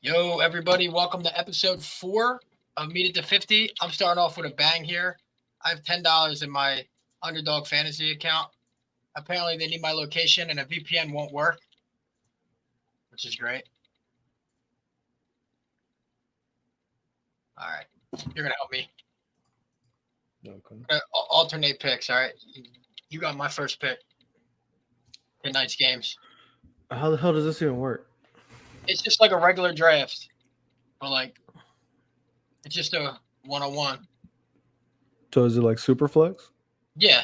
Yo, everybody, welcome to episode 4 of Meet It to 50. I'm starting off with a bang here. I have $10 in my Underdog fantasy account. Apparently, they need my location and a VPN won't work, which is great. All right, you're going to help me. Okay. Alternate picks, all right? You got my first pick. Tonight's games. How the hell does this even work? It's just like a regular draft, but it's just a one-on-one. So is it like Superflex? Yeah.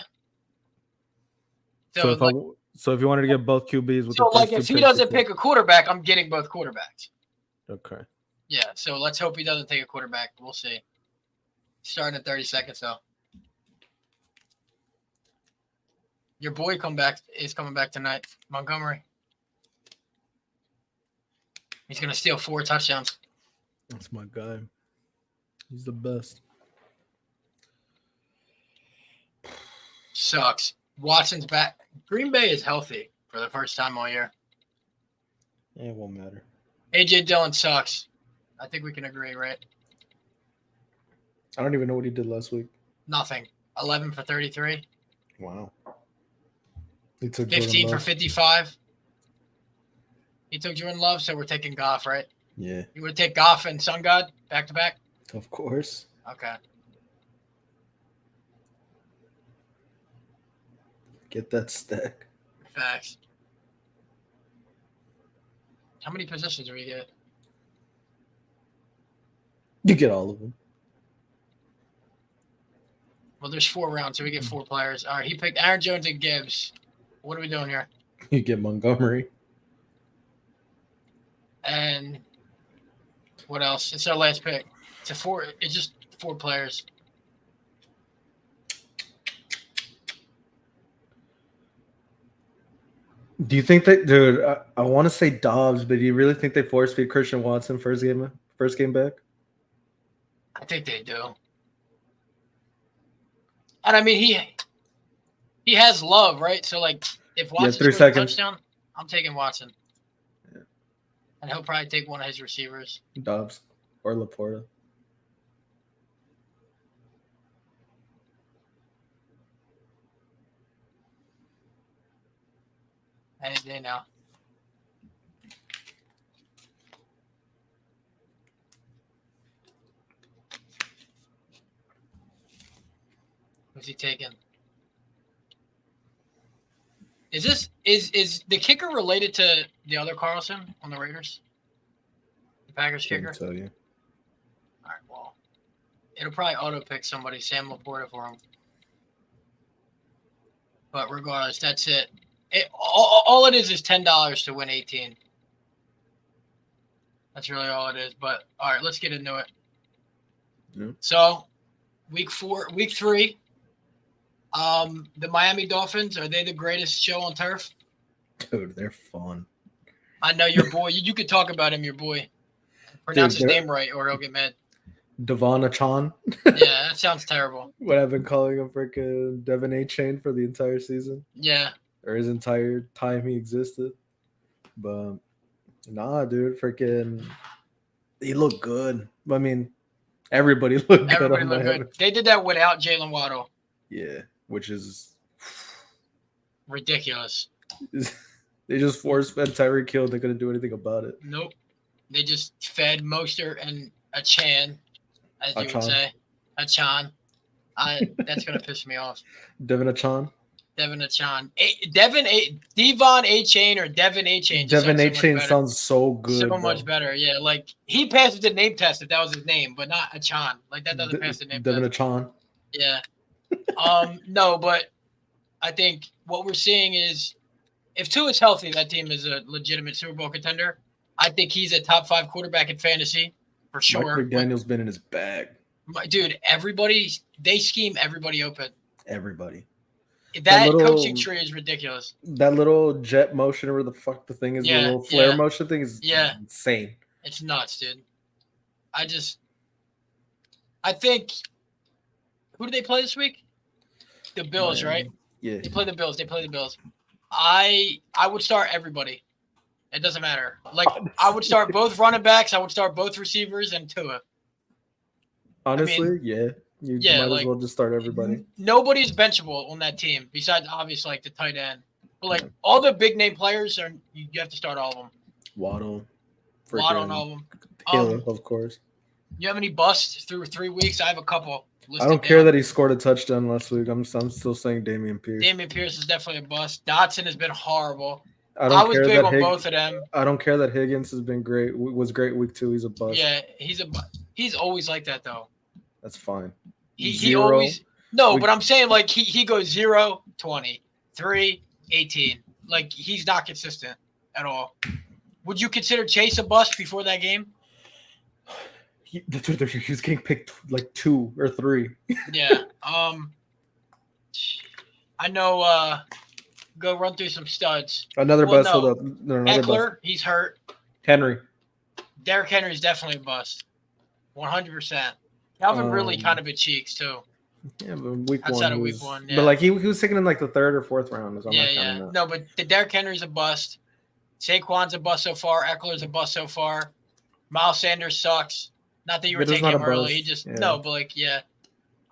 So if you wanted to get both QBs with the first two if he picks, doesn't pick a quarterback, I'm getting both quarterbacks. Okay. Yeah, so let's hope he doesn't take a quarterback. We'll see. Starting in 30 seconds, though. Your boy is coming back tonight, Montgomery. He's going to steal 4 touchdowns. That's my guy. He's the best. Sucks. Watson's back. Green Bay is healthy for the first time all year. It won't matter. A.J. Dillon sucks. I think we can agree, right? I don't even know what he did last week. Nothing. 11 for 33. Wow. He took 15 for 55. He took Jordan Love, so we're taking Goff, right? Yeah. You would take Goff and Sun God back to back? Of course. Okay. Get that stack. Facts. How many positions do we get? You get all of them. Well, there's 4 rounds, so we get 4 players. All right, he picked Aaron Jones and Gibbs. What are we doing here? You get Montgomery. And what else? It's our last pick. It's just 4 players. Do you think that, dude? I want to say Dobbs, but do you really think they force feed Christian Watson first game back? I think they do. And I mean, he has Love, right? So if Watson scores a touchdown, I'm taking Watson. Yeah. And he'll probably take one of his receivers. Dobbs or Laporta. Any day now. Who's he taking? Is the kicker related to the other Carlson on the Raiders? The Packers kicker? So, yeah. All right, well, it'll probably auto-pick somebody, Sam Laporta, for him. But regardless, that's it. All it is $10 to win 18. That's really all it is. But, all right, let's get into it. Yeah. So, week 3, the Miami Dolphins, are they the greatest show on turf? Dude, they're fun. I know your boy. You could talk about him, your boy. Pronounce his name right or he'll get mad. Devon Achan. Yeah, that sounds terrible. What I've been calling him freaking Devon A. Chain for the entire season. Yeah. Or his entire time he existed. But, nah, dude, freaking, he looked good. I mean, everybody looked good. They did that without Jalen Waddle. Yeah, which is ridiculous. They just force-fed Tyreek Hill. They couldn't do anything about it. Nope. They just fed Mostert and Achan, as you would say. Achan. That's going to piss me off. Devon Achan. Devon Achan. Devon A. Chain or Devon A. Chain. Devon A. Chain sounds so good. So much better. Yeah, he passes the name test if that was his name, but not Achan. That doesn't pass the name Devon test. Achan. Yeah. No, but I think what we're seeing is if Tua is healthy, that team is a legitimate Super Bowl contender. I think he's a top 5 quarterback in fantasy for sure. Mike McDaniel's been in his bag. Dude, they scheme everybody open. Everybody. That coaching tree is ridiculous. That little jet motion or where the fuck the thing is, the little flare motion thing is insane. It's nuts, dude. I think, who do they play this week? The Bills, right? Yeah. They play the Bills. I would start everybody. It doesn't matter. Like, I would start both running backs. I would start both receivers and Tua. Honestly, yeah. You might as well just start everybody. Nobody's benchable on that team besides, obviously, like the tight end. But, like, all the big name players, you have to start all of them. Waddle. And all of them. Hill, of course. You have any busts through 3 weeks? I have a couple. I don't care that he scored a touchdown last week. I'm still saying Dameon Pierce. Dameon Pierce is definitely a bust. Dotson has been horrible. I was big on both of them. I don't care that Higgins has been great. Was great week 2. He's a bust. Yeah, he's always like that though. That's fine. He always but I'm saying like he goes 0, 20, 3, 18. Like he's not consistent at all. Would you consider Chase a bust before that game? He was getting picked like 2 or 3. Yeah. I know. Go run through some studs. Another bust. No. Eckler, he's hurt. Henry. Derrick Henry is definitely a bust. 100%. Calvin really kind of a cheeks too. Yeah, but outside of week 1, yeah. But like he was taken in like the 3rd or 4th round. Yeah. No, but the Derrick Henry's a bust. Saquon's a bust so far. Eckler's a bust so far. Miles Sanders sucks. Not that you were taking him early. He just but like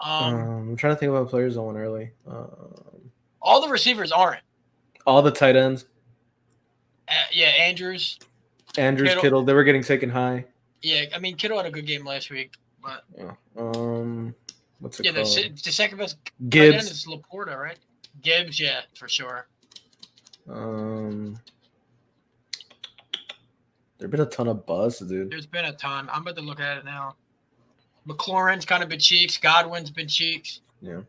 I'm trying to think about players I went early. All the receivers aren't. All the tight ends. Andrews, Kittle. They were getting taken high. Yeah, I mean Kittle had a good game last week, but what's it called? The second best Gibbs tight end is Laporta, right? Gibbs, yeah, for sure. There've been a ton of busts, dude. There's been a ton. I'm about to look at it now. McLaurin's kind of been cheeks. Godwin's been cheeks. Yeah.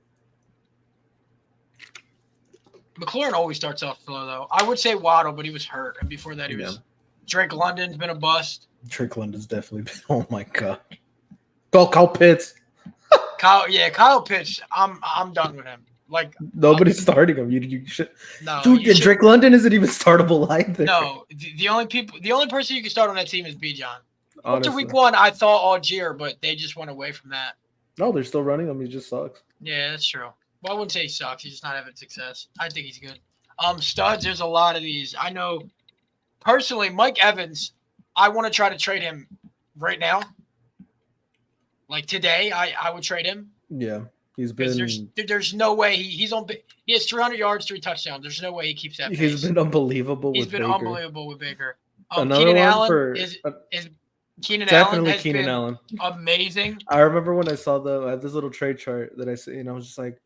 McLaurin always starts off slow, though. I would say Waddle, but he was hurt. And before that, he was Drake London's been a bust. Drake London's definitely been. Oh, my God. Kyle Pitts. Kyle Pitts. I'm done with him. Like nobody's starting him. You should. No, dude. Drake London isn't even startable either. No, the only person you can start on that team is Bijan. After week 1, I thought Algier, but they just went away from that. No, they're still running him. He just sucks. Yeah, that's true. Well, I wouldn't say he sucks. He's just not having success. I think he's good. Studs. There's a lot of these. I know. Personally, Mike Evans. I want to try to trade him right now. Like today, I would trade him. Yeah. He's been. There's no way he has 300 yards, 3 touchdowns. There's no way he keeps that pace. He's been unbelievable. Unbelievable with Baker. Another Keenan one Allen is Keenan definitely Allen Keenan Allen. Amazing. I remember when I saw I have this little trade chart that I see, and I was just like,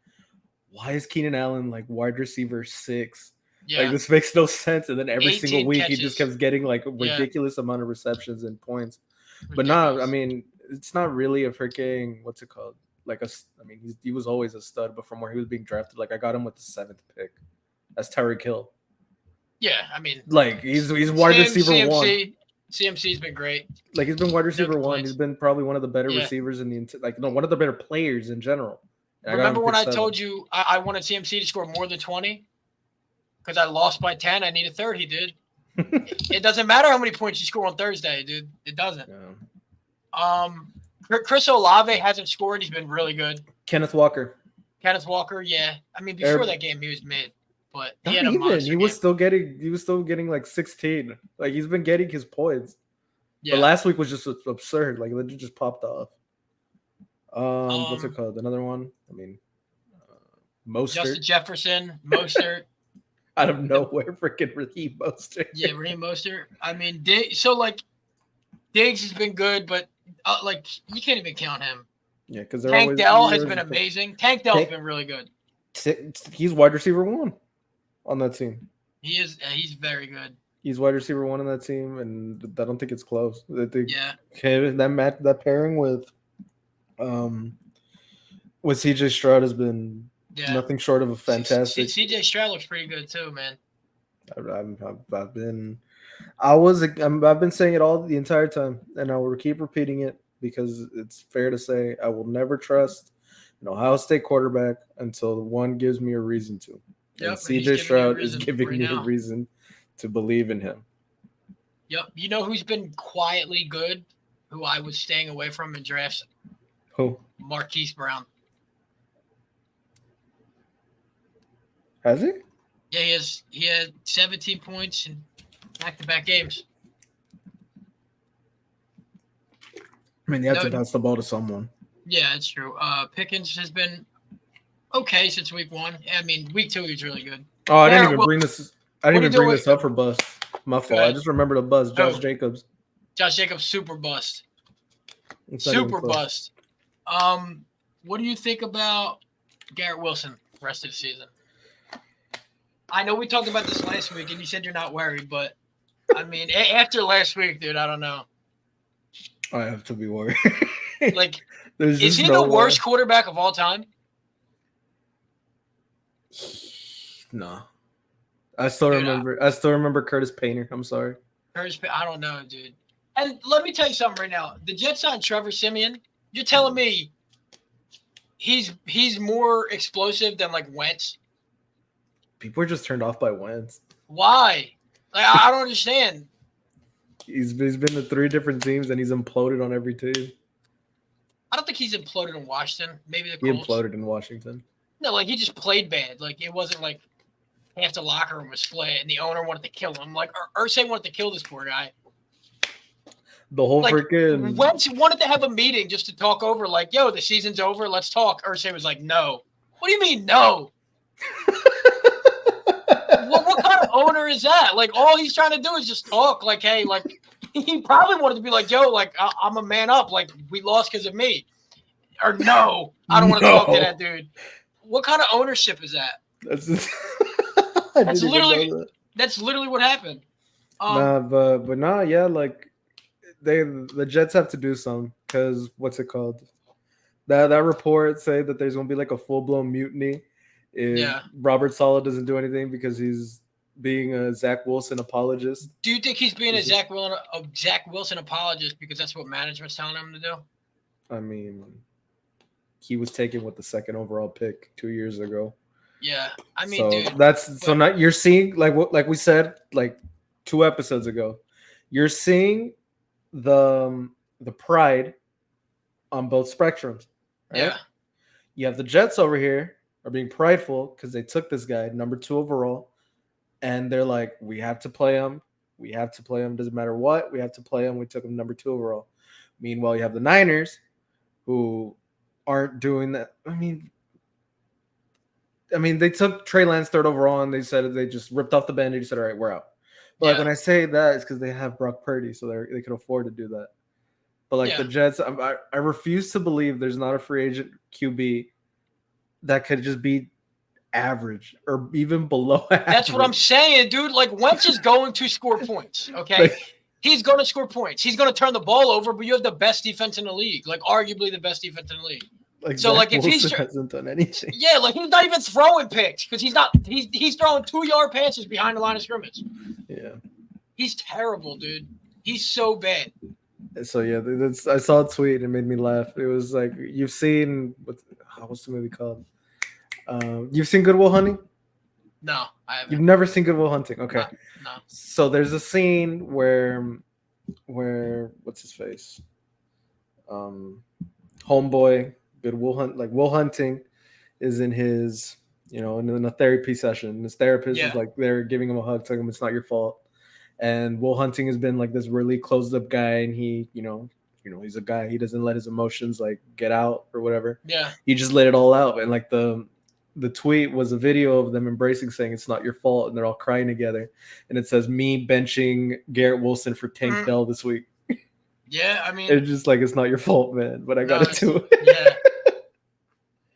why is Keenan Allen like wide receiver 6? Yeah. Like this makes no sense. And then every single week he just keeps getting like a ridiculous amount of receptions and points. But I mean, it's not really a freaking what's it called? He was always a stud, but from where he was being drafted, like I got him with the 7th pick. That's Tyreek Hill. Yeah, I mean, like he's wide receiver 1. CMC's been great. Like he's been wide receiver 1. He's been probably one of the better receivers in one of the better players in general. Remember when I told you I wanted CMC to score more than 20? Because I lost by 10. I need a third. He did. It doesn't matter how many points you score on Thursday, dude. It doesn't. Yeah. Chris Olave hasn't scored. He's been really good. Kenneth Walker, yeah. I mean, before that game, he was mid, but he was still getting like 16. Like he's been getting his points. Yeah. But last week was just absurd. Like it just popped off. What's it called? Another one. I mean, Mostert. Justin Jefferson, Mostert. Out of nowhere, freaking Raheem Mostert. Yeah, Raheem Mostert. I mean, Diggs has been good, but you can't even count him. Yeah, because Tank Dell has been amazing. Tank Dell's been really good. He's wide receiver 1 on that team. He is. He's very good. He's wide receiver 1 on that team, and I don't think it's close. Yeah. That pairing with CJ Stroud has been nothing short of a fantastic. CJ Stroud looks pretty good too, man. I've been saying it all the entire time, and I will keep repeating it because it's fair to say I will never trust an Ohio State quarterback until one gives me a reason to. Yep, and CJ Stroud is giving me a reason to believe in him. Yep. You know who's been quietly good, who I was staying away from in drafts? Who? Marquise Brown. Has he? Yeah, he had 17 points in Back-to-back games. I mean, you have to pass the ball to someone. Yeah, it's true. Pickens has been okay since week 1. I mean, week 2 he was really good. Oh, I didn't even bring this. I didn't even bring this up for bust. My fault. I just remember the bust. Josh Jacobs. Josh Jacobs, super bust. Super bust. What do you think about Garrett Wilson rest of the season? I know we talked about this last week, and you said you're not worried, but I mean, after last week, dude, I don't know. I have to be worried. Like, is he the worst quarterback of all time? No. I still remember Curtis Painter. I'm sorry. I don't know, dude. And let me tell you something right now. The Jets signed Trevor Siemian. You're telling me he's more explosive than like Wentz? People are just turned off by Wentz. Why? Like, I don't understand. He's been to 3 different teams and he's imploded on every team. I don't think he's imploded in Washington. Maybe the Colts. He imploded in Washington. No, like he just played bad. Like it wasn't like half the locker room was split and the owner wanted to kill him. Like Irsay wanted to kill this poor guy. The whole freaking Wentz wanted to have a meeting just to talk over. Like, yo, the season's over. Let's talk. Irsay was like, no. What do you mean, no? What kind of owner is that? Like, all he's trying to do is just talk. Like, hey, like, he probably wanted to be like, yo, like, I'm a man up. Like, we lost because of me. Or no, I don't want to talk to that dude. What kind of ownership is that? That's literally what happened. Like the Jets have to do something because what's it called? That report say that there's gonna be like a full blown mutiny if Robert Saleh doesn't do anything because he's being a Zach Wilson apologist. Do you think he's being a Zach Wilson apologist because that's what management's telling him to do? I mean, he was taken with the 2nd overall pick 2 years ago. Yeah, I mean, dude, now you're seeing like we said like 2 episodes ago, you're seeing the pride on both spectrums. Right? Yeah, you have the Jets over here are being prideful because they took this guy number 2 overall, and they're like, we have to play him. We have to play him. Doesn't matter what. We have to play him. We took him number 2 overall. Meanwhile, you have the Niners who aren't doing that. I mean, they took Trey Lance 3rd overall, and they said they just ripped off the band-aid. Said, all right, we're out. But like when I say that, it's because they have Brock Purdy, so they can afford to do that. But like the Jets, I refuse to believe there's not a free agent QB that could just be average or even below average. That's what I'm saying, dude. Like Wentz is going to score points, okay? He's going to score points. He's going to turn the ball over, but you have the best defense in the league, like arguably the best defense in the league. Like so, Zach if Wilson hasn't done anything. Yeah, like he's not even throwing picks because he's throwing 2-yard passes behind the line of scrimmage. Yeah, he's terrible, dude. He's so bad. So yeah, I saw a tweet and it made me laugh. It was like you've seen what's the movie called? You've seen Good Will Hunting? No, I haven't. You've never seen Good Will Hunting? Okay. No. So there's a scene where what's his face? Homeboy. Good Will Hunting is in his, in a therapy session. His therapist is like they're giving him a hug, telling him it's not your fault. And Will Hunting has been like this really closed up guy, and he, he's a guy. He doesn't let his emotions like get out or whatever. Yeah. He just let it all out. And like the tweet was a video of them embracing, saying it's not your fault, and they're all crying together. And it says me benching Garrett Wilson for Tank Dell this week. Yeah, I mean, it's just like it's not your fault, man. But I got it too. Yeah.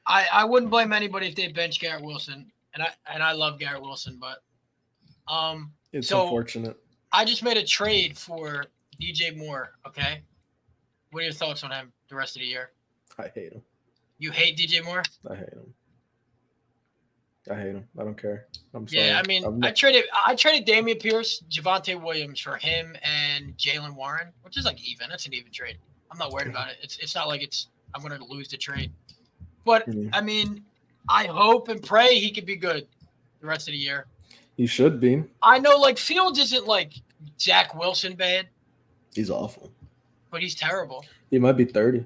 I wouldn't blame anybody if they bench Garrett Wilson, and I love Garrett Wilson, but it's unfortunate. I just made a trade for DJ Moore. Okay, what are your thoughts on him the rest of the year? I hate him. You hate DJ Moore? I hate him. I don't care. I'm sorry. Yeah, I mean, I traded Dameon Pierce, Javonte Williams for him and Jalen Warren, which is like even. That's an even trade. I'm not worried about it. It's not like I'm going to lose the trade. But, I mean, I hope and pray he could be good the rest of the year. He should be. I know, like, Fields isn't, like, Zach Wilson bad. He's awful. But he's terrible. He might be 30.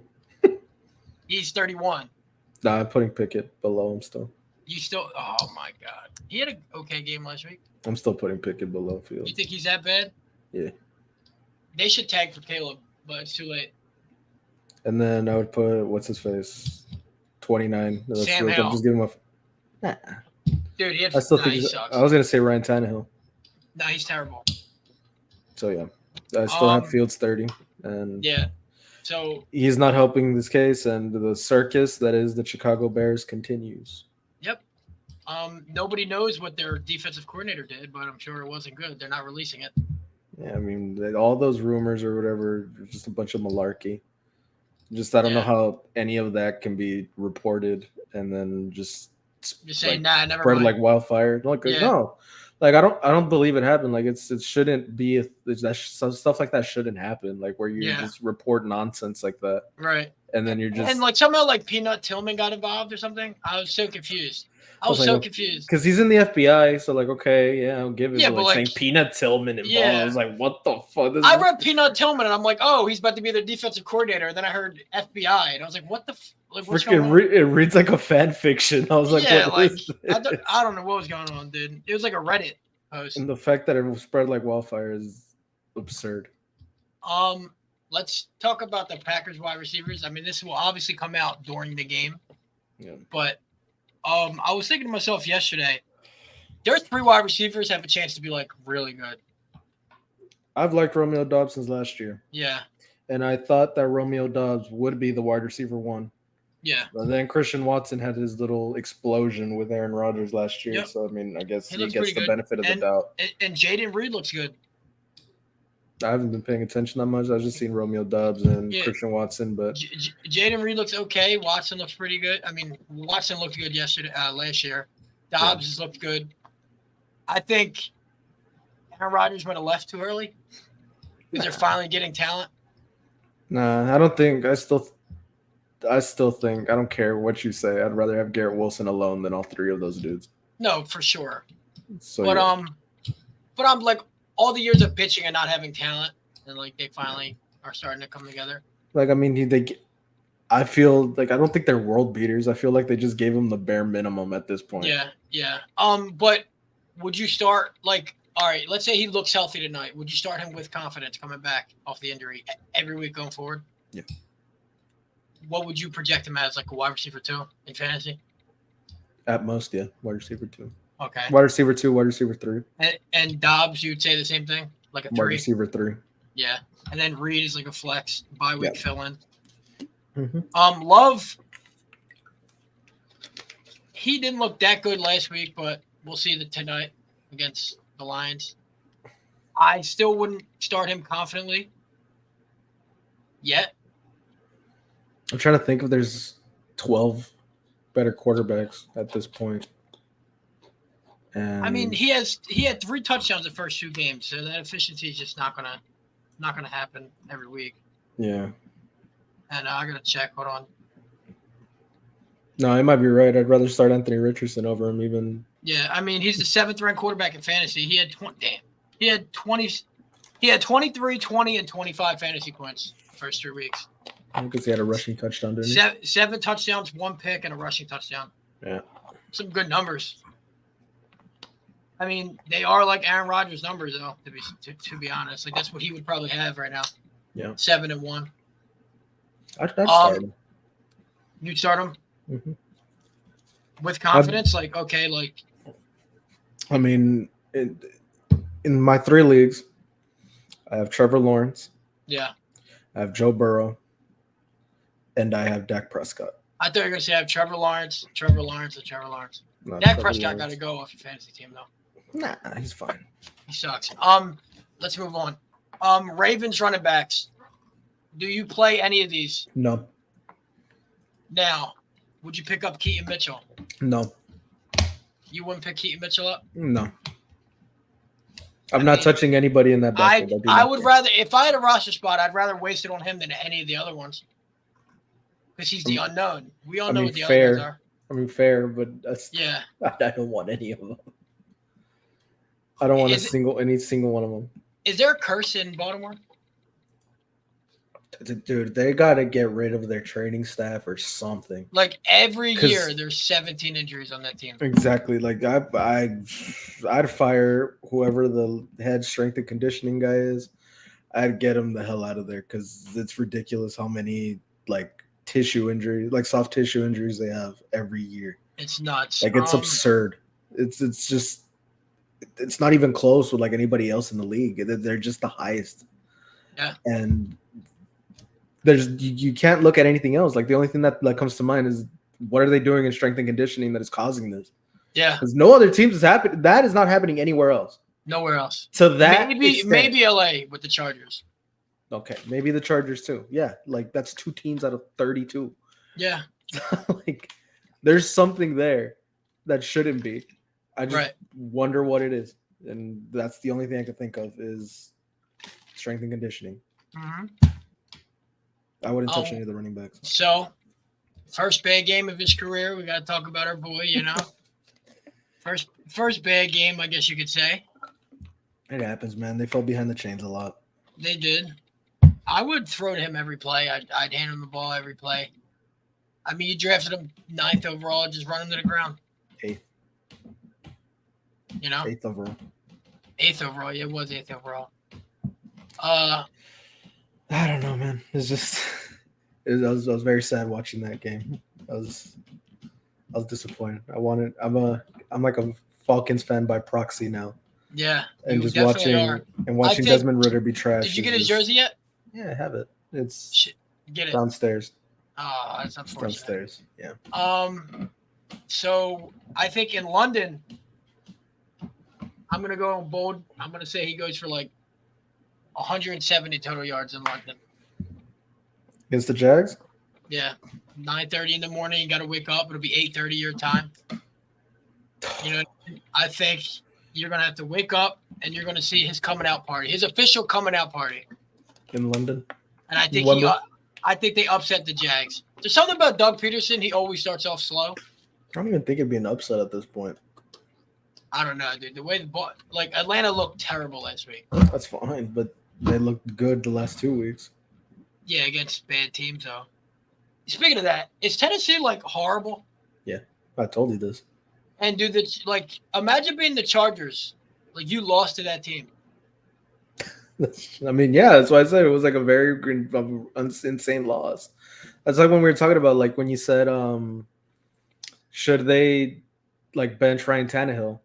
He's 31. Nah, I'm putting Pickett below him still. You still? Oh my God, he had an okay game last week. I'm still putting Pickett below Fields. You think he's that bad? Yeah. They should tag for Caleb, but it's too late. And then I would put what's his face, 29. Sam Hill. I'm just giving him a. Nah. Dude, I still think he sucks. I was gonna say Ryan Tannehill. No, he's terrible. So yeah, I still have Fields 30, and yeah. So he's not helping this case, and the circus that is the Chicago Bears continues. Yep. Nobody knows what their defensive coordinator did, but I'm sure it wasn't good. They're not releasing it. Yeah, I mean, all those rumors or whatever, just a bunch of malarkey. Just I don't know how any of that can be reported and then just say nah, never spread mind. Like wildfire. No, like I don't believe it happened. Like it shouldn't be stuff like that shouldn't happen. Like where you just report nonsense like that, right? And then you're just and like somehow like Peanut Tillman got involved or something. I was so confused. I was so confused because he's in the FBI. So like, okay, yeah, I'll give it. Yeah, but like saying Peanut Tillman involved, I was like, what the fuck? I read Peanut Tillman and I'm like, oh, he's about to be their defensive coordinator. And then I heard FBI and I was like, what the like? What's going on? It reads like a fan fiction. I was like, yeah, like I don't know what was going on, dude. It was like a Reddit post. And the fact that it spread like wildfire is absurd. Let's talk about the Packers wide receivers. I mean, this will obviously come out during the game. Yeah. But I was thinking to myself yesterday, their 3 wide receivers have a chance to be like really good. I've liked Romeo Doubs since last year. Yeah. And I thought that Romeo Doubs would be the wide receiver 1. Yeah. But then Christian Watson had his little explosion with Aaron Rodgers last year. Yep. So, I mean, I guess he gets the benefit of the doubt. And Jaden Reed looks good. I haven't been paying attention that much. I've just seen Romeo Doubs and Christian Watson. But Jaden Reed looks okay. Watson looks pretty good. I mean, Watson looked good last year. Doubs has looked good. I think Aaron Rodgers might have left too early because they're finally getting talent. Nah, I don't think. I still think I don't care what you say. I'd rather have Garrett Wilson alone than all 3 of those dudes. No, for sure. So, but I'm like all the years of bitching and not having talent, and like they finally are starting to come together. Like I mean, I feel like I don't think they're world beaters. I feel like they just gave them the bare minimum at this point. Yeah. But would you start like? All right, let's say he looks healthy tonight. Would you start him with confidence coming back off the injury every week going forward? Yeah. What would you project him as, like a wide receiver 2 in fantasy? At most, yeah, wide receiver 2. Okay. Wide receiver 2, wide receiver 3. And Dobbs, you'd say the same thing, like a 3. Wide receiver 3. Yeah, and then Reed is like a flex bye-week fill-in. Mm-hmm. Love. He didn't look that good last week, but we'll see tonight against the Lions. I still wouldn't start him confidently yet. I'm trying to think if there's 12 better quarterbacks at this point. And I mean, he had 3 touchdowns the first 2 games, so that efficiency is just not gonna happen every week. Yeah. And I gotta check. Hold on. No, I might be right. I'd rather start Anthony Richardson over him even. Yeah, I mean, he's the 7th ranked quarterback in fantasy. He had 23, 20, and 25 fantasy points the first 3 weeks. Because he had a rushing touchdown, didn't he? 7 touchdowns, 1 pick, and a rushing touchdown. Yeah. Some good numbers. I mean, they are like Aaron Rodgers' numbers, though, to be honest. Like, that's what he would probably have right now. Yeah. 7 and 1. I'd start him. You'd start him? Mm-hmm. With confidence? I mean, in my 3 leagues, I have Trevor Lawrence. Yeah. I have Joe Burrow. And I have Dak Prescott. I thought you were going to say I have Trevor Lawrence. No, Dak Prescott got to go off your fantasy team, though. Nah, he's fine. He sucks. Let's move on. Ravens running backs. Do you play any of these? No. Now, would you pick up Keaton Mitchell? No. You wouldn't pick Keaton Mitchell up? No. I'm not touching anybody in that basket. I would rather, if I had a roster spot, I'd rather waste it on him than any of the other ones. Because he's the unknown. We all know what the other ones are. I mean, fair, but that's I don't want any of them. I don't want any single one of them. Is there a curse in Baltimore? Dude, they got to get rid of their training staff or something. Like every year, there's 17 injuries on that team. Exactly. Like I'd fire whoever the head strength and conditioning guy is. I'd get him the hell out of there because it's ridiculous how many like tissue injuries, like soft tissue injuries, they have every year. It's nuts. Like it's absurd. It's just it's not even close with like anybody else in the league. They're just the highest. Yeah. And you can't look at anything else. Like the only thing that comes to mind is what are they doing in strength and conditioning that is causing this? Yeah. Because no other teams is happening. That is not happening anywhere else. Nowhere else. So that maybe LA with the Chargers. Okay, maybe the Chargers too. Yeah, like that's 2 teams out of 32. Yeah. Like there's something there that shouldn't be. I just wonder what it is. And that's the only thing I can think of is strength and conditioning. Mm-hmm. I wouldn't touch any of the running backs. So, first bad game of his career. We got to talk about our boy, you know. First bad game, I guess you could say. It happens, man. They fell behind the chains a lot. They did. I would throw to him every play. I'd hand him the ball every play. I mean, you drafted him 9th overall. Just run him to the ground. 8th. You know? 8th overall. 8th overall. Yeah, it was 8th overall. I don't know, man. It's just I was very sad watching that game. I was disappointed. I'm like a Falcons fan by proxy now. Yeah. And just watching Desmond Ridder be trash. Did you get his jersey yet? Yeah, I have it. It's get it downstairs. Oh, that's unfortunate. Downstairs. Yeah. So I think in London, I'm gonna go bold. I'm gonna say he goes for like 170 total yards in London. Against the Jags? Yeah. 9:30 in the morning. You got to wake up. It'll be 8:30 your time. You know, I think you're going to have to wake up and you're going to see his coming out party, his official coming out party. In London? And I think they upset the Jags. There's something about Doug Peterson. He always starts off slow. I don't even think it'd be an upset at this point. I don't know, dude. The way the ball, like Atlanta looked terrible last week. That's fine, but they looked good the last 2 weeks. Yeah, against bad teams, though. Speaking of that, is Tennessee like horrible? Yeah, I told you this. And dude, imagine being the Chargers. Like you lost to that team. I mean, yeah, that's why I said it was like a very insane loss. That's like when we were talking about like when you said, should they like bench Ryan Tannehill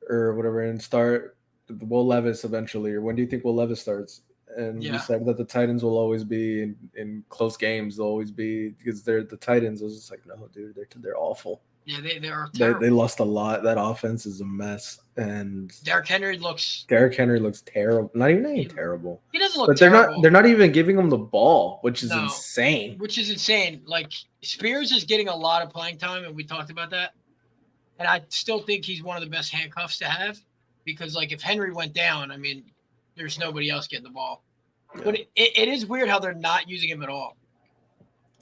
or whatever and start Will Levis eventually, or when do you think Will Levis starts? And you said that the Titans will always be in close games. They'll always be because they're the Titans. I was just like, no, dude, they're awful. Yeah, they are terrible. They lost a lot. That offense is a mess. And Derrick Henry looks terrible. Not even terrible. He doesn't look terrible. They're not even giving him the ball, which is insane. Which is insane. Like Spears is getting a lot of playing time, and we talked about that. And I still think he's one of the best handcuffs to have because, like, if Henry went down, I mean, there's nobody else getting the ball. Yeah. But it is weird how they're not using him at all.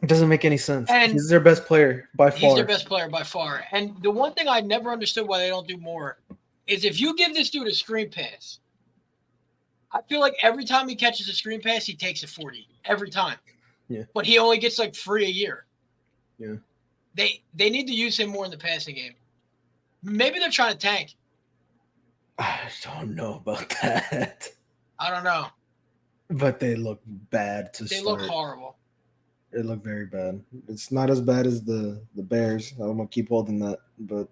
It doesn't make any sense. And he's their best player by far. He's their best player by far. And the one thing I never understood why they don't do more is if you give this dude a screen pass, I feel like every time he catches a screen pass, he takes a 40. Every time. Yeah. But he only gets like 3 a year. Yeah. They need to use him more in the passing game. Maybe they're trying to tank. I don't know about that. I don't know. But they look bad to start. They look horrible. They look very bad. It's not as bad as the Bears. I'm going to keep holding that, but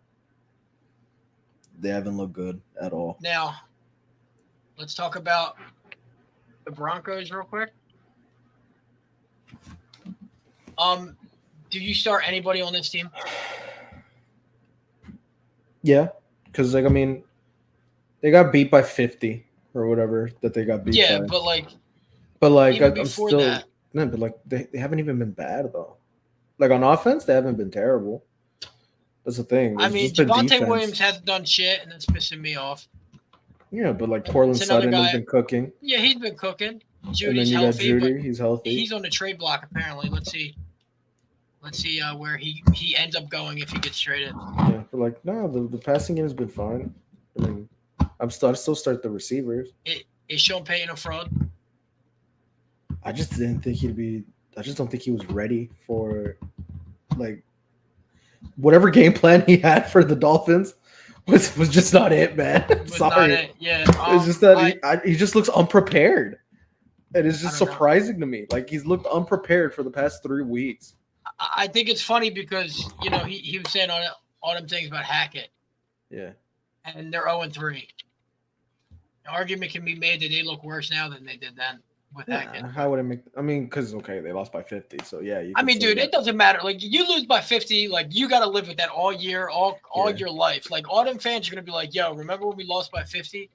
they haven't looked good at all. Now, let's talk about the Broncos real quick. Do you start anybody on this team? Yeah, because, like, I mean, they got beat by 50 or whatever that they got beat by. Yeah, but I'm before still that. No, but like they haven't even been bad though. Like on offense, they haven't been terrible. That's the thing. I mean, Javonte Williams hasn't done shit, and that's pissing me off. Yeah, but like Portland Sutton has been cooking. Yeah, he's been cooking. Judy's healthy. Got Judy, he's healthy. He's on the trade block apparently. Let's see where he ends up going if he gets traded. Yeah, but like no, the passing game has been fine. I mean, I still start the receivers. Is Sean Payton a fraud? I just didn't think he'd be. I just don't think he was ready for like whatever game plan he had for the Dolphins was just not it, man. Sorry, not it. Yeah, it's just that he just looks unprepared, and it's just surprising to me. Like he's looked unprepared for the past 3 weeks. I think it's funny because he was saying all them things about Hackett. Yeah, and they're 0-3. The argument can be made that they look worse now than they did then. How would it make? I mean, because they lost by 50, so yeah. Dude, it doesn't matter. Like you lose by 50, like you got to live with that all year, all your life. Like all them fans are gonna be like, "Yo, remember when we lost by 50?"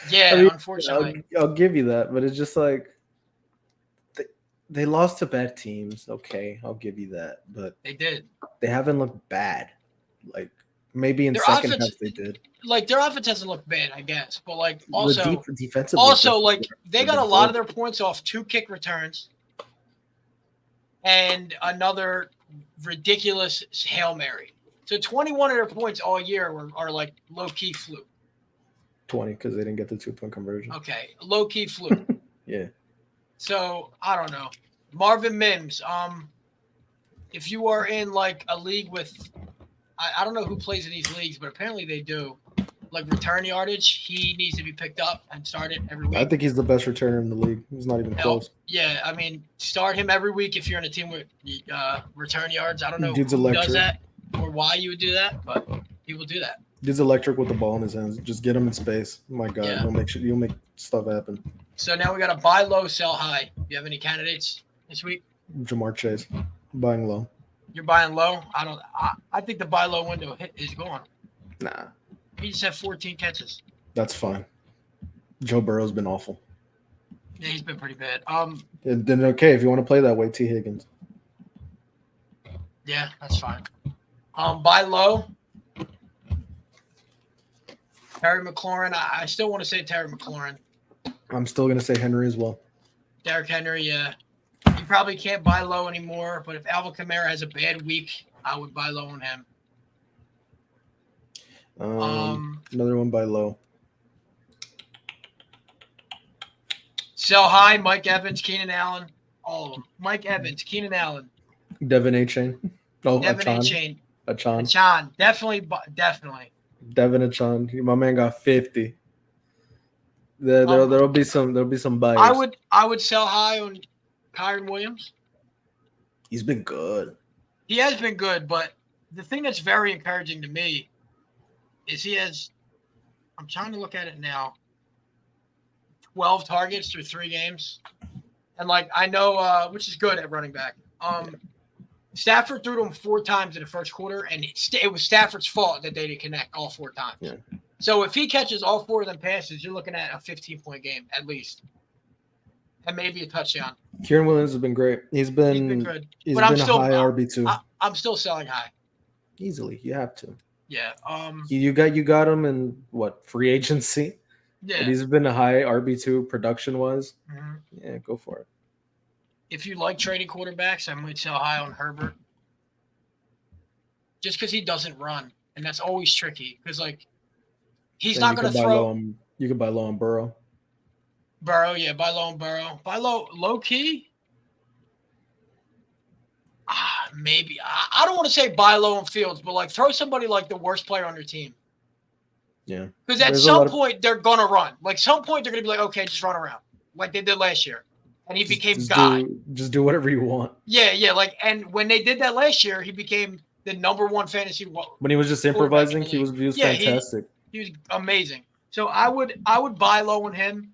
Yeah, unfortunately, I'll give you that, but it's just like they lost to bad teams. Okay, I'll give you that, but they did. They haven't looked bad. Like maybe in second half they did. Like their offense hasn't looked bad, I guess, but like also defensively, like they got a lot of their points off 2 kick returns and another ridiculous Hail Mary. So 21 of their points all year are like low key fluke. 20 because they didn't get the 2-point conversion. Okay, low key fluke. Yeah. So I don't know, Marvin Mims. If you are in like a league with, I don't know who plays in these leagues, but apparently they do. Like return yardage, he needs to be picked up and started every week. I think he's the best returner in the league. He's not even close. Yeah, I mean, start him every week if you're in a team with return yards. I don't know who does that or why you would do that, but he will do that. Dude's electric with the ball in his hands. Just get him in space. Oh my God, he'll make stuff happen. So now we got to buy low, sell high. Do you have any candidates this week? Jamar Chase, buying low. You're buying low? I think the buy low window is gone. Nah. He just had 14 catches. That's fine. Joe Burrow's been awful. Yeah, he's been pretty bad. Then okay, if you want to play that way, T. Higgins. Yeah, that's fine. Buy low. Terry McLaurin. I still want to say Terry McLaurin. I'm still gonna say Henry as well. Derrick Henry, yeah. You probably can't buy low anymore, but if Alvin Kamara has a bad week, I would buy low on him. Another one buy low. Sell high, Mike Evans, Keenan Allen, all of them. Mike Evans, Keenan Allen. Devin A-Chain. Oh, Devin A-Chain. Achan. Definitely. Devin Achan. My man got 50. There'll be some buyers. I would sell high on Kyron Williams. He's been good. He has been good, but the thing that's very encouraging to me is I'm trying to look at it now, 12 targets through 3 games. And like I know which is good at running back. Stafford threw to him 4 times in the first quarter, and it was Stafford's fault that they didn't connect all 4 times. Yeah. So if he catches all 4 of them passes, you're looking at a 15-point game at least, and maybe a touchdown. Kieran Williams has been great. He's been good. He's been a high RB2. I'm still selling high. Easily, you have to. Yeah. You got him in what, free agency? Yeah. And he's been a high RB2 production wise. Mm-hmm. Yeah, go for it. If you like trading quarterbacks, I might sell high on Herbert. Just because he doesn't run, and that's always tricky. Because like, he's not going to throw. You can buy low on Burrow. Burrow, yeah, buy low on Burrow. Buy low key. Maybe I don't want to say buy low on Fields, but like throw somebody like the worst player on your team. Yeah. Because at some point they're gonna run. Like some point they're gonna be like, okay, just run around, like they did last year, and he became God. Just do whatever you want. Yeah. Like, and when they did that last year, he became the #1 fantasy. When he was just improvising, he was fantastic. He was amazing. So I would buy low on him.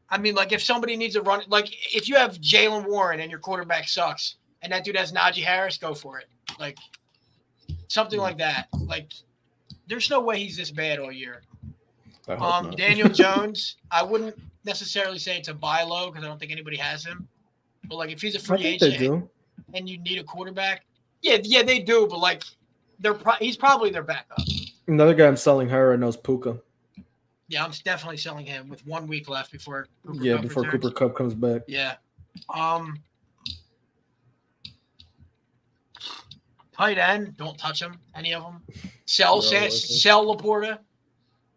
I mean, like if somebody needs a run, like if you have Jalen Warren and your quarterback sucks, and that dude has Najee Harris, go for it. Like something like that. Like there's no way he's this bad all year. Daniel Jones, I wouldn't necessarily say it's a buy low because I don't think anybody has him. But like if he's a free agent and you need a quarterback, yeah, they do. But like he's probably their backup. Another guy I'm selling high right now is Puka. Yeah, I'm definitely selling him with 1 week left before Cooper Kupp Cooper Kupp comes back. Yeah. Tight end, don't touch them, any of them. Sell Laporta.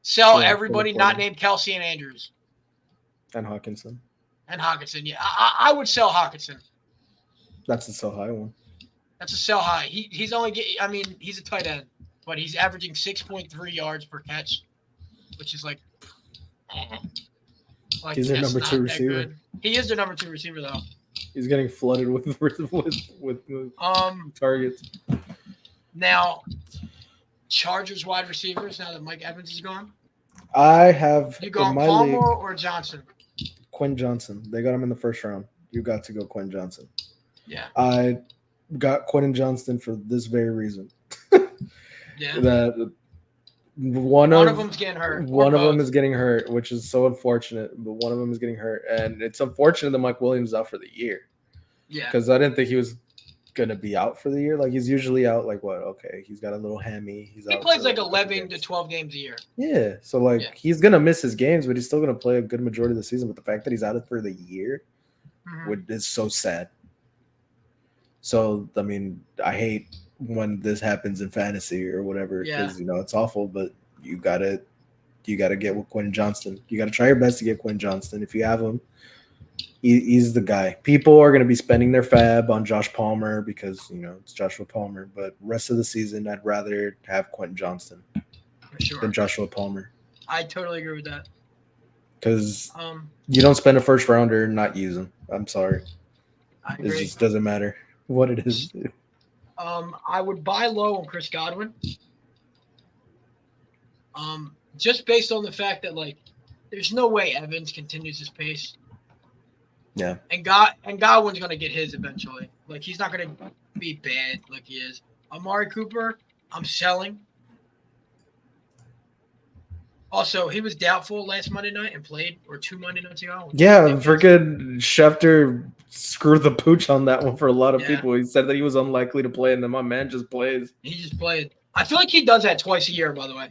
Sell everybody not named Kelsey and Andrews. And Hawkinson. And Hawkinson, yeah. I would sell Hawkinson. That's a sell high one. That's a sell high. He's only he's a tight end, but he's averaging 6.3 yards per catch, which is like he's their number 2 receiver. Good. He is their number 2 receiver though. He's getting flooded with targets. Now, Chargers wide receivers. Now that Mike Evans is gone, I have you going Palmer or Johnson? Quinn Johnson. They got him in the first round. You got to go Quinn Johnson. Yeah. I got Quinn Johnson for this very reason. Yeah. That one of them's getting hurt. One of them is getting hurt, which is so unfortunate. But one of them is getting hurt, and it's unfortunate that Mike Williams is out for the year. Yeah. Because I didn't think he was gonna be out for the year. Like he's usually out. Like what? Okay, he's got a little hammy. He plays like 11 to 12 games a year. Yeah. So he's gonna miss his games, but he's still gonna play a good majority of the season. But the fact that he's out for the year is so sad. So I mean, I hate when this happens in fantasy or whatever because it's awful. But you gotta get with Quinn Johnston. You gotta try your best to get Quinn Johnston if you have him. He's the guy. People are gonna be spending their fab on Josh Palmer because it's Joshua Palmer. But rest of the season, I'd rather have Quentin Johnston than Joshua Palmer. I totally agree with that. Because you don't spend a first rounder and not use him. I'm sorry. I agree. It just doesn't matter what it is. I would buy low on Chris Godwin. Just based on the fact that there's no way Evans continues his pace. Yeah. And Godwin's gonna get his eventually. He's not gonna be bad like he is. Amari Cooper, I'm selling. Also, he was doubtful last Monday night and played, or 2 Monday nights ago. Yeah, freaking Schefter screwed the pooch on that one for a lot of people. He said that he was unlikely to play, and then my man just plays. He just played. I feel like he does that twice a year, by the way.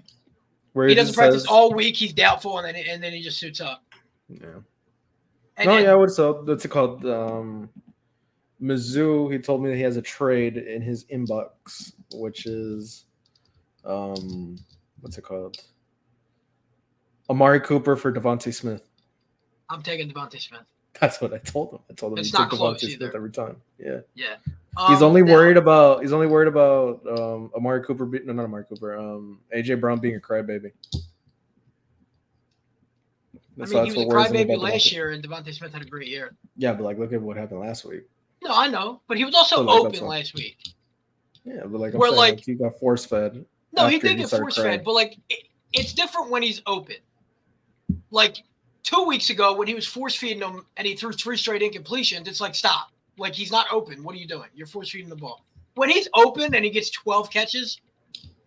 Where he doesn't practice all week. He's doubtful, and then he just suits up. Yeah. What's up? What's it called? Mizzou. He told me that he has a trade in his inbox, which is, what's it called? Amari Cooper for Devontae Smith. I'm taking Devontae Smith. That's what I told him. I told him it's he not took close Devontae either. Smith every time. Yeah. Yeah. He's only worried about Amari Cooper. No, not Amari Cooper. AJ Brown being a crybaby. He was a crybaby last year, and Devontae Smith had a great year. Yeah, but look at what happened last week. No, I know, but he was also open last week. Yeah, but he got force fed. No, he did get force fed, but it's different when he's open. 2 weeks ago, when he was force feeding him and he threw 3 straight incompletions, it's stop. He's not open. What are you doing? You're force feeding the ball. When he's open and he gets 12 catches,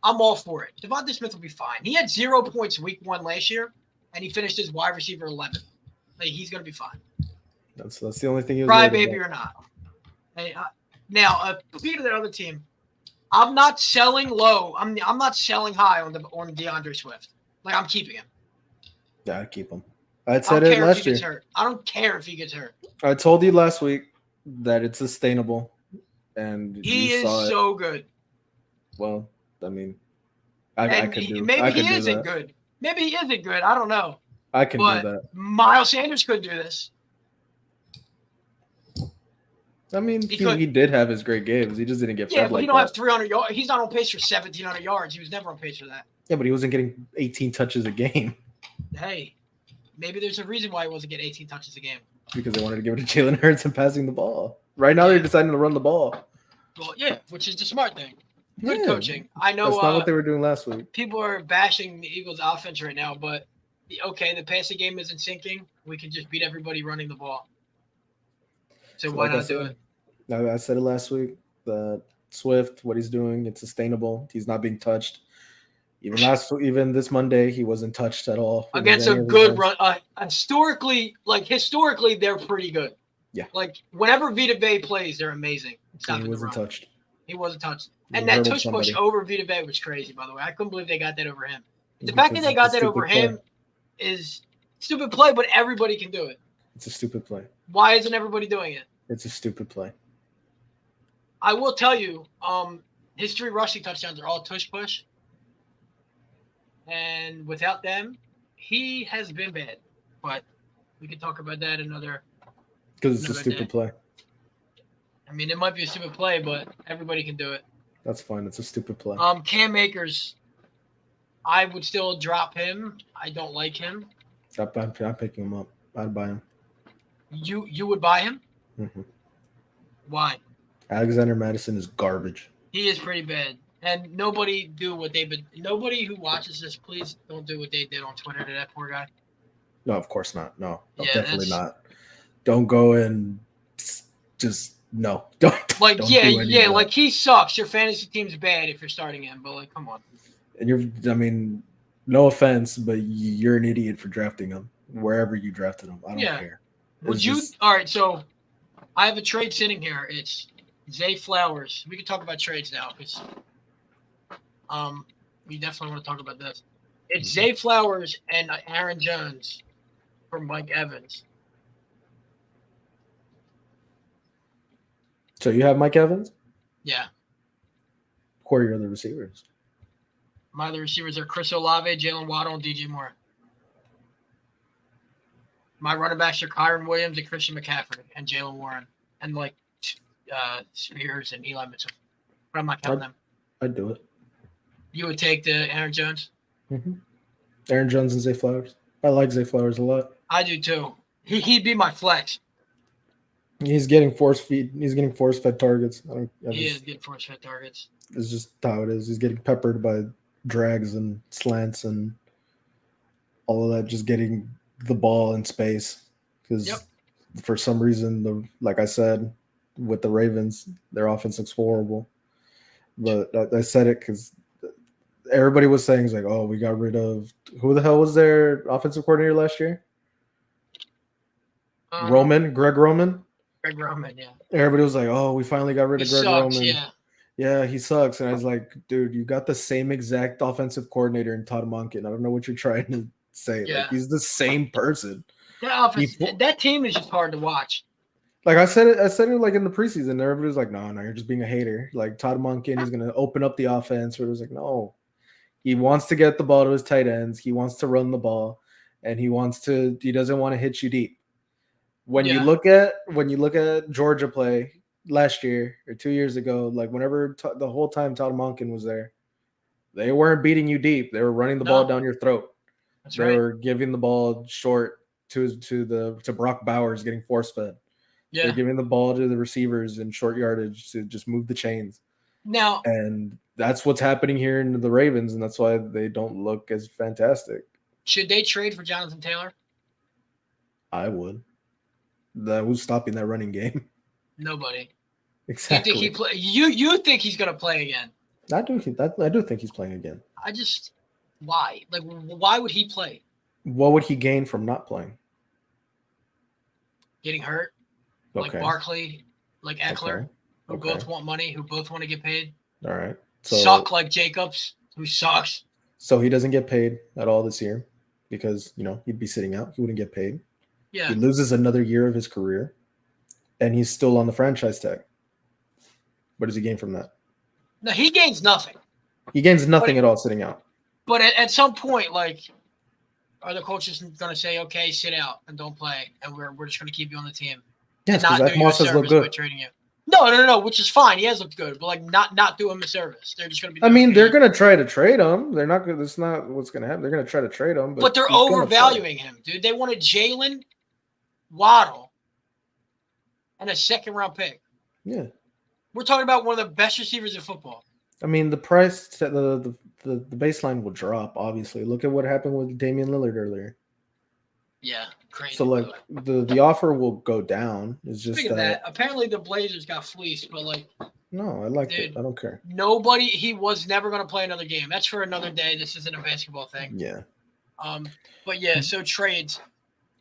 I'm all for it. Devontae Smith will be fine. He had 0 points week 1 last year, and he finished as wide receiver 11. He's going to be fine. That's the only thing he was crybaby or not. Now, speaking of that other team, I'm not selling low. I'm not selling high on DeAndre Swift. I'm keeping him. Yeah, I keep him. I said it last year. I don't care if he gets hurt. I told you last week that it's sustainable, and he is so good. Well, I mean, I could do. Maybe he isn't good. Maybe he isn't good. I don't know. I can do that. Miles Sanders could do this. I mean, he did have his great games. He just didn't get fed but he don't have 300 yards. He's not on pace for 1,700 yards. He was never on pace for that. Yeah, but he wasn't getting 18 touches a game. Hey, maybe there's a reason why he wasn't getting 18 touches a game. Because they wanted to give it to Jalen Hurts and passing the ball. Right now, they're deciding to run the ball. Well, yeah, which is the smart thing. Good coaching. I know that's not what they were doing last week. People are bashing the Eagles' offense right now, but the passing game isn't sinking. We can just beat everybody running the ball. So why not do it? I said it last week. The Swift, what he's doing, it's sustainable. He's not being touched. Even this Monday, he wasn't touched at all. Against a good run. Historically, they're pretty good. Yeah. Whenever Vita Vea plays, they're amazing. He wasn't touched. He wasn't touched. And that tush push over Vita Vea was crazy, by the way. I couldn't believe they got that over him. The fact that they got that over him is stupid play, but everybody can do it. It's a stupid play. Why isn't everybody doing it? It's a stupid play. I will tell you, his 3 rushing touchdowns are all tush push. And without them, he has been bad. But we can talk about that another Because it's a stupid play. I mean, it might be a stupid play, but everybody can do it. That's fine. It's a stupid play. Cam Akers, I would still drop him. I don't like him. I'm picking him up. I'd buy him. You would buy him? Mm-hmm. Why? Alexander Madison is garbage. He is pretty bad. And nobody who watches this, please don't do what they did on Twitter to that poor guy. No, of course not. No, definitely not. Don't go and just no. Don't do like he sucks. Your fantasy team's bad if you're starting him, but like, come on. And no offense, but you're an idiot for drafting him wherever you drafted him. I don't care. All right, so I have a trade sitting here. It's Zay Flowers. We can talk about trades now because we definitely want to talk about this. It's Zay Flowers and Aaron Jones for Mike Evans. So you have Mike Evans? Yeah. Who are your other receivers? My other receivers are Chris Olave, Jalen Waddle, and DJ Moore. My running backs are Kyron Williams and Christian McCaffrey and Jalen Warren and Spears and Eli Mitchell. But I'm not counting them. I'd do it. You would take the Aaron Jones? Mm-hmm. Aaron Jones and Zay Flowers. I like Zay Flowers a lot. I do too. He'd be my flex. He's getting force-fed targets. He is getting force-fed targets. It's just how it is. He's getting peppered by drags and slants and all of that, just getting the ball in space. Because for some reason, like I said, with the Ravens, their offense looks horrible. But I said it because everybody was saying, like, oh, we got rid of – who the hell was their offensive coordinator last year? Greg Roman? Greg Roman, yeah. Everybody was like, oh, we finally got rid of Greg Roman. Yeah. Yeah, he sucks. And I was like, dude, you got the same exact offensive coordinator in Todd Monken. I don't know what you're trying to say. Yeah. Like, he's the same person. That team is just hard to watch. Like I said it like in the preseason. Everybody was like, no, you're just being a hater. Like Todd Monken is gonna open up the offense. Where it was like, no. He wants to get the ball to his tight ends. He wants to run the ball, and he doesn't want to hit you deep. When you look at Georgia play last year or 2 years ago, like whenever the whole time Todd Monken was there, they weren't beating you deep. They were running the ball down your throat. They were giving the ball short to Brock Bowers getting force fed. Yeah. They're giving the ball to the receivers in short yardage to just move the chains. Now, and that's what's happening here in the Ravens, and that's why they don't look as fantastic. Should they trade for Jonathan Taylor? I would. Who's stopping that running game? Nobody. Exactly. You think he's going to play again? I do think he's playing again. Why? Like, why would he play? What would he gain from not playing? Getting hurt. Like Barkley, like Eckler, who both want money, who both want to get paid. All right. Suck like Jacobs, who sucks. So he doesn't get paid at all this year because, he'd be sitting out. He wouldn't get paid. Yeah. He loses another year of his career, and he's still on the franchise tag. What does he gain from that? No, he gains nothing. He gains nothing at all sitting out. But at some point, like, are the coaches going to say, okay, sit out and don't play, and we're just going to keep you on the team? Yes, because Zach Moss has looked good. Trading you. No, which is fine. He has looked good, but like not do him a service. They're just going to be. They're going to try to trade him. They're not going. That's not what's going to happen. They're going to try to trade him, but they're overvaluing him, dude. They wanted Jalen Waddle and a second-round pick. Yeah, we're talking about one of the best receivers in football. The price, the baseline will drop. Obviously, look at what happened with Damian Lillard earlier. Yeah, crazy. So like the offer will go down. It's just that apparently the Blazers got fleeced, but like no, I liked it. I don't care. He was never going to play another game. That's for another day. This isn't a basketball thing. Yeah. But yeah, so trades.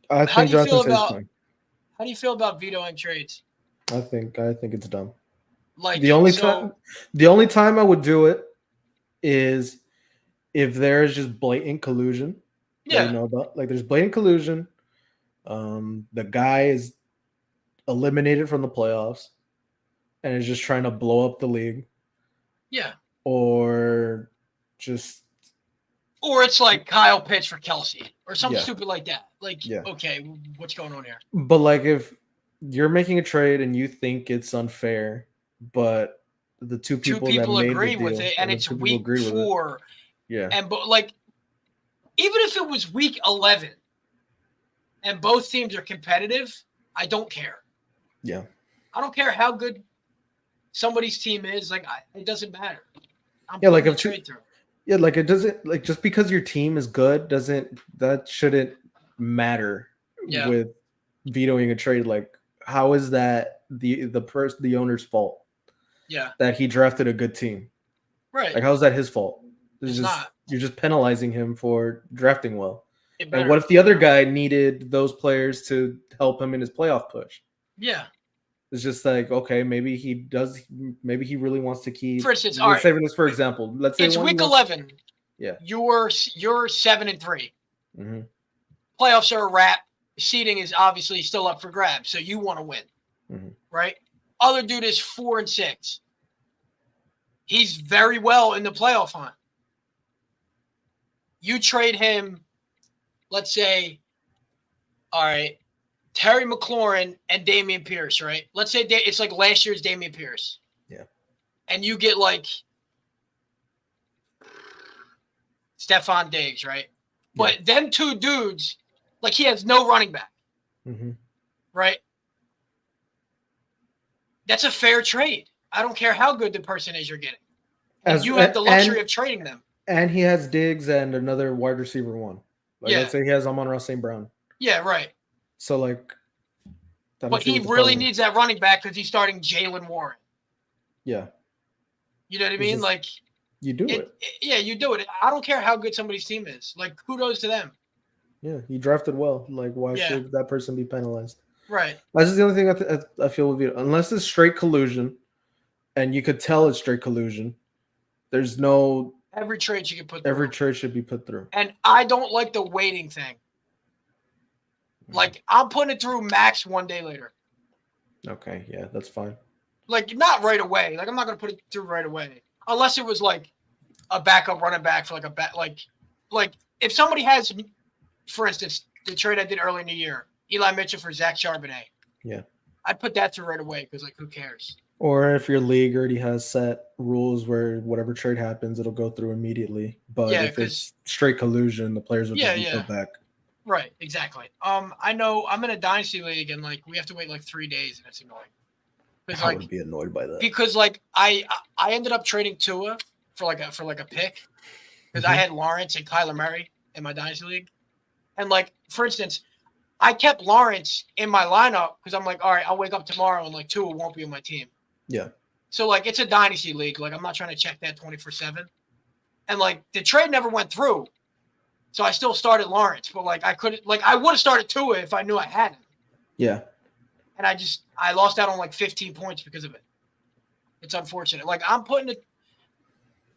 How do you feel about vetoing trades? I think it's dumb. Like the only time I would do it is if there's just blatant collusion. Yeah. Like there's blatant collusion. The guy is eliminated from the playoffs and is just trying to blow up the league. Yeah. Or it's like Kyle Pitts for Kelsey or something stupid like that. Like, okay, what's going on here? But like if you're making a trade and you think it's unfair, but the two people that made the agree deal with it, and it's week 4. Yeah. And like, even if it was week 11 and both teams are competitive, I don't care. Yeah. I don't care how good somebody's team is. Like, it doesn't matter. Like if trade through. Yeah, like it doesn't, like, just because your team is good shouldn't matter with vetoing a trade. Like, how is that the owner's fault? Yeah. That he drafted a good team. Right. Like, how's that his fault? It's not. You're just penalizing him for drafting well. And what if the other guy needed those players to help him in his playoff push? Yeah. It's just like, okay, maybe he really wants to keep. For instance, let's say for example, let's say it's week 11. Yeah. You're 7-3. Mm-hmm. Playoffs are a wrap. Seeding is obviously still up for grabs, so you want to win. Mm-hmm. Right? Other dude is 4-6. He's very well in the playoff hunt. You trade him, let's say, all right, Terry McLaurin and Dameon Pierce, right? Let's say it's like last year's Dameon Pierce. Yeah. And you get like Stephon Diggs, right? Yeah. But them two dudes, like, he has no running back. Mm-hmm. Right? That's a fair trade. I don't care how good the person is you're getting. You have the luxury of trading them. And he has Diggs and another wide receiver one. Like, let's say he has Amon-Ra St. Brown. Yeah, right. So, like, but he really needs that running back because he's starting Jaylen Warren. Yeah. You know what I mean? Like, you do it. Yeah, you do it. I don't care how good somebody's team is. Like, kudos to them. Yeah, he drafted well. Like, why should that person be penalized? Right. That's just the only thing I feel with you. Unless it's straight collusion, and you could tell it's straight collusion, there's no... Every trade you can put through. Every trade should be put through. And I don't like the waiting thing. Like, I'm putting it through max 1 day later. Okay, yeah, that's fine. Like, not right away. Like, I'm not going to put it through right away. Unless it was, like, a backup running back for, like, like, if somebody has, for instance, the trade I did early in the year, Eli Mitchell for Zach Charbonnet. Yeah. I'd put that through right away because, like, who cares? Or if your league already has set rules where whatever trade happens, it'll go through immediately. But if it's straight collusion, the players will just be put back. Right, exactly. I know I'm in a dynasty league and, like, we have to wait like 3 days and it's annoying. I would be annoyed by that. Because, like, I ended up trading Tua for like a pick because I had Lawrence and Kyler Murray in my dynasty league. And, like, for instance, I kept Lawrence in my lineup because I'm like, all right, I'll wake up tomorrow and, like, Tua won't be on my team. Yeah. So, like, it's a dynasty league. Like, I'm not trying to check that 24/7. And, like, the trade never went through. So I still started Lawrence, but, like, I would have started Tua if I knew I had him. Yeah. And I lost out on, like, 15 points because of it. It's unfortunate. Like, I'm putting it,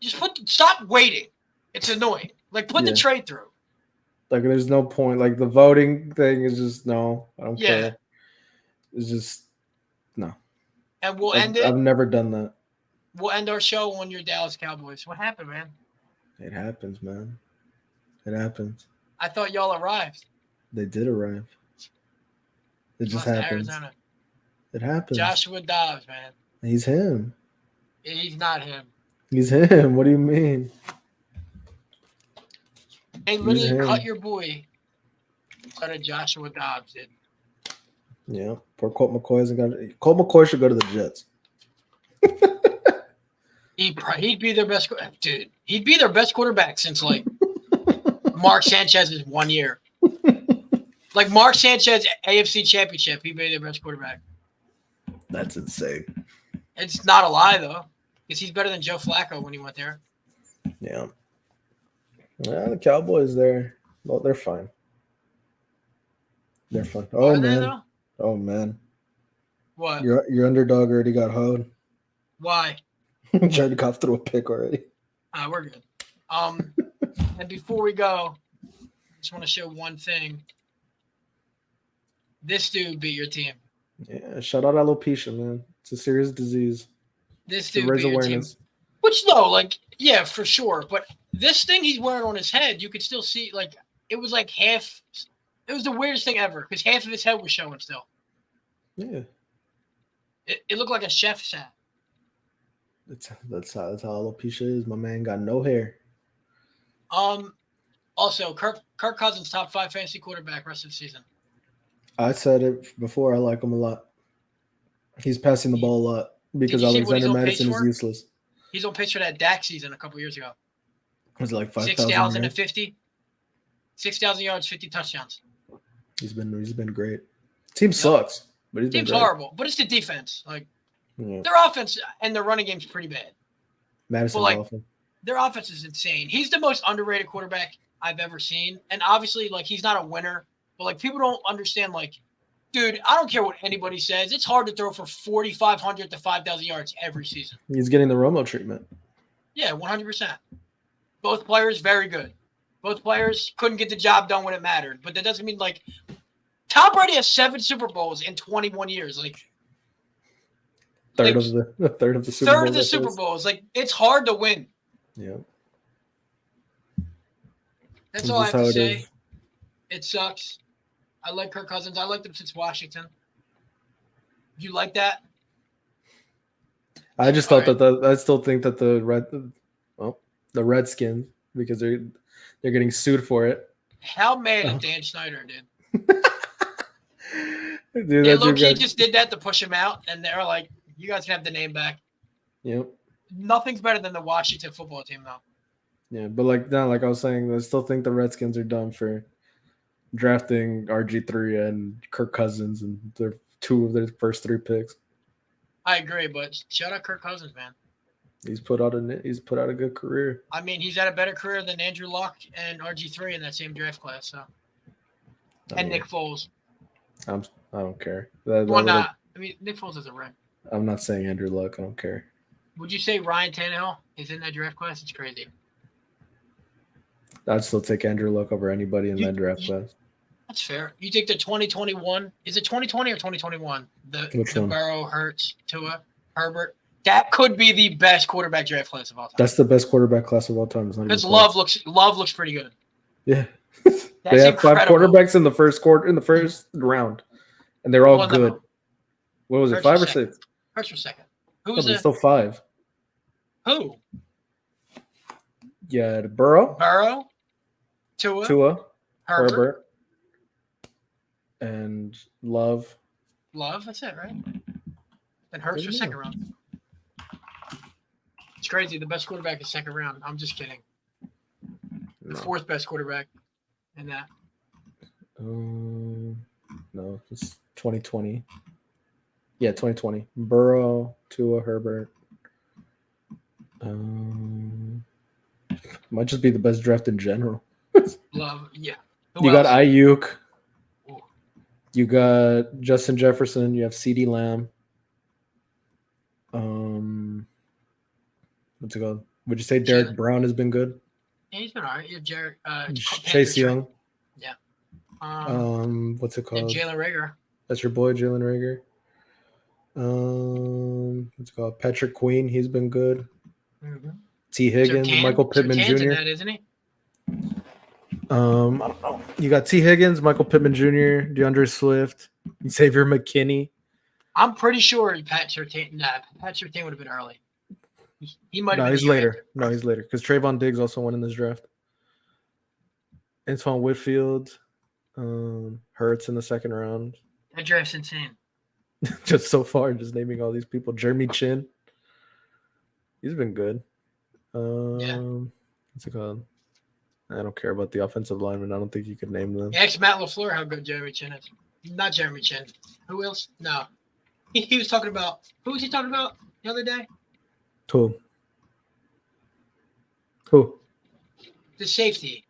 stop waiting. It's annoying. Like, put the trade through. Like, there's no point. Like, the voting thing is just, no, I don't care. It's just, no. And we'll end it. I've never done that. We'll end our show on your Dallas Cowboys. What happened, man? It happens, man. It happens. I thought y'all arrived. They did arrive. It just happens. Arizona. It happens. Joshua Dobbs, man. He's him. He's not him. He's him. What do you mean? They literally cut your boy. Started Joshua Dobbs did. Yeah, poor Colt McCoy hasn't got it. Colt McCoy should go to the Jets. He'd be their best dude. He'd be their best quarterback since, like, Mark Sanchez's 1 year. Like, Mark Sanchez AFC Championship, he'd be their best quarterback. That's insane. It's not a lie though, because he's better than Joe Flacco when he went there. Yeah. Yeah, the Cowboys well, they're fine. They're fine. Oh, man. Oh, man. What? Your underdog already got hoed. Why? Jared Goff threw a pick already. We're good. And before we go, I just want to show one thing. This dude beat your team. Yeah, shout out alopecia, man. It's a serious disease. This dude beat your team. Which, no, like, yeah, for sure. But this thing he's wearing on his head, you could still see, like, it was like half. It was the weirdest thing ever because half of his head was showing still. Yeah. It looked like a chef's hat. That's how alopecia is. My man got no hair. Also, Kirk Cousins, top 5 fantasy quarterback rest of the season. I said it before. I like him a lot. He's passing the ball a lot because Alexander Madison is useless. He's on pace for that Dak season a couple years ago. Was it like 5,000? 6,050? 6,000 yards, 50 touchdowns. He's been great. Team sucks, but he's been great. Horrible, but it's the defense. Like their offense and their running game's pretty bad. Madison's awful. Their offense is insane. He's the most underrated quarterback I've ever seen, and obviously, like he's not a winner, but like people don't understand. Like, dude, I don't care what anybody says. It's hard to throw for 4,500 to 5,000 yards every season. He's getting the Romo treatment. Yeah, 100%. Both players very good. Both players couldn't get the job done when it mattered, but that doesn't mean like Tom Brady has 7 Super Bowls in 21 years. Like third of the Super Bowls. Like it's hard to win. Yeah. That's all I have to say. It sucks. I like Kirk Cousins. I liked him since Washington. You like that? I just thought that I still think that the Redskins, because they're getting sued for it. How mad at Dan Snyder, dude? Dude, they low-key just did that to push him out, and they're like, you guys can have the name back. Yep. Nothing's better than the Washington football team, though. Yeah, but like I was saying, I still think the Redskins are dumb for drafting RG3 and Kirk Cousins and their 2 of their first 3 picks. I agree, but shout out Kirk Cousins, man. He's put out a good career. I mean, he's had a better career than Andrew Luck and RG3 in that same draft class. So, Nick Foles. I don't care. Nick Foles is a ring. I'm not saying Andrew Luck. I don't care. Would you say Ryan Tannehill is in that draft class? It's crazy. I'd still take Andrew Luck over anybody in that draft class. That's fair. You take the 2021. Is it 2020 or 2021? The Burrow, Hurts, Tua, Herbert. That could be the best quarterback draft class of all time. That's the best quarterback class of all time. Because Love looks pretty good. Yeah. They have 5 quarterbacks in the first round, and they're all good. No. What was it, 5 or 6? First or second. Who's still 5? Who? Yeah, Burrow, Tua, Herbert, and Love. That's it, right? And Hurts for second round. It's crazy. The best quarterback is second round. I'm just kidding. The 4th best quarterback in that. No, it's 2020. Yeah, 2020. Burrow, Tua, Herbert. Might just be the best draft in general. Love, yeah. You got Ayuk. Ooh. You got Justin Jefferson. You have CeeDee Lamb. What's it called? Would you say Derek Brown has been good? Yeah, he's been all right. You have Chase Young. Yeah. What's it called? Jalen Reagor. That's your boy, Jalen Reagor. What's it called? Patrick Queen. He's been good. Mm-hmm. T. Higgins, Michael Pittman Jr. In that, isn't he? I don't know. You got T. Higgins, Michael Pittman Jr., DeAndre Swift, Xavier McKinney. I'm pretty sure Pat Surtain would have been early. He might have been. He's later. No, he's later because Trayvon Diggs also went in this draft. Antoine Whitfield, Hurts in the 2nd round. That draft's insane. Just so far, just naming all these people. Jeremy Chin. He's been good. What's it called? I don't care about the offensive lineman. I don't think you could name them. Ask Matt LaFleur how good Jeremy Chin is. Not Jeremy Chin. Who else? No. He was talking about – who was he talking about the other day? Who? The safety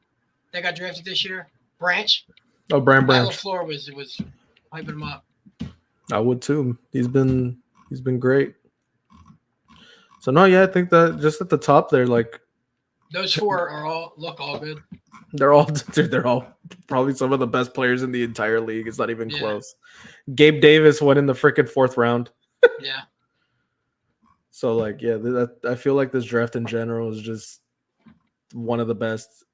that got drafted this year. Branch. Oh, Brian Branch. Matt LaFleur was hyping him up. I would too. He's been great. So no, yeah, I think that just at the top there, like those 4 look all good. They're all probably some of the best players in the entire league. It's not even close. Gabe Davis went in the freaking 4th round. Yeah. So like, yeah, I feel like this draft in general is just one of the best,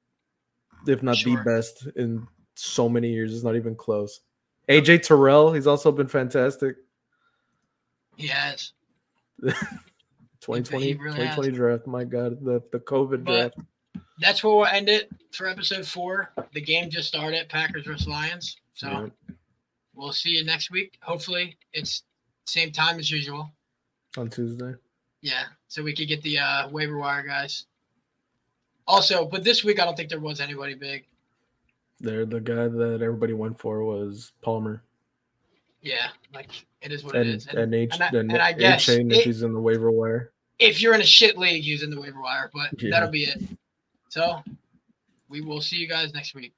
if not the best in so many years. It's not even close. AJ Terrell, he's also been fantastic. He has. 2020, 2020 draft. My God, the COVID draft. That's where we'll end it for episode 4. The game just started, Packers versus Lions. So we'll see you next week. Hopefully it's same time as usual. On Tuesday. Yeah, so we could get the waiver wire guys. Also, but this week I don't think there was anybody big. The guy that everybody went for was Palmer. Yeah, like it is what it is. And I guess if he's in the waiver wire. If you're in a shit league, he's in the waiver wire, but that'll be it. So we will see you guys next week.